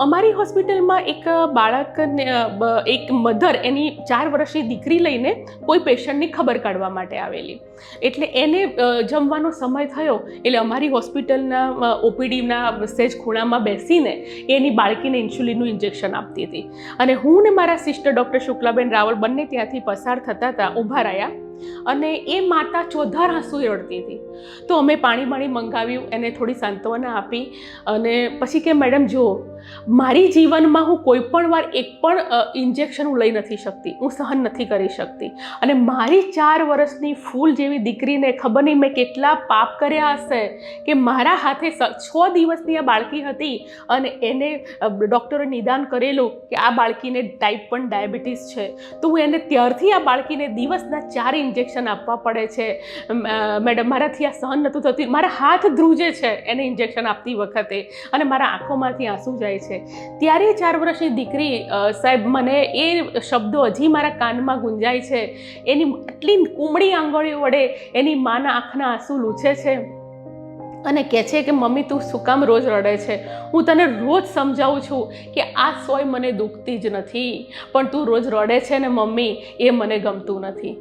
અમારી હોસ્પિટલમાં એક બાળકને એક મધર એની 4 વર્ષની દીકરી લઈને કોઈ પેશન્ટની ખબર કાઢવા માટે આવેલી. એટલે એને જમવાનો સમય થયો એટલે અમારી હોસ્પિટલના ઓપીડીના સેજ ખૂણામાં બેસીને એની બાળકીને ઇન્સ્યુલિનનું ઇન્જેક્શન આપતી હતી. અને હું ને મારા સિસ્ટર ડૉક્ટર શુક્લાબેન રાવલ બંને ત્યાંથી પસાર થતા હતા, ઊભા રહ્યા અને એ માતા ચોધાર આંસુ રડતી હતી. તો અમે પાણી મંગાવ્યું, એને થોડી સાંત્વના આપી અને પછી કે મેડમ જુઓ, મારી જીવનમાં હું કોઈ પણ વાર એક પણ ઇન્જેક્શન હું લઈ નથી શકતી, હું સહન નથી કરી શકતી. અને મારી 4 વર્ષની ફૂલ જેવી દીકરીને ખબર નહીં મેં કેટલા પાપ કર્યા હશે કે મારા હાથે 6 દિવસની આ બાળકી હતી અને એને ડૉક્ટરે નિદાન કરેલું કે આ બાળકીને ટાઈપ 1 ડાયાબિટીસ છે. તો હું એને ત્યારથી આ બાળકીને દિવસના 4 ઇન્જેક્શન આપવા પડે છે. મેડમ મારાથી આ સહન નહોતું થતું, મારા હાથ ધ્રુજે છે એને ઇન્જેક્શન આપતી વખતે અને મારા આંખોમાંથી આંસુ જાય છે. ત્યારે 4 વર્ષની દીકરી સાહેબ, મને એ શબ્દો હજી મારા કાનમાં ગુંજાય છે. એની આટલી કુમળી આંગળીઓ વડે એની માના આંખના આંસુ લૂછે છે અને કહે છે કે મમ્મી તું શું કામ રોજ રડે છે? હું તને રોજ સમજાવું છું કે આ સોય મને દુખતી જ નથી, પણ તું રોજ રડે છે ને મમ્મી, એ મને ગમતું નથી.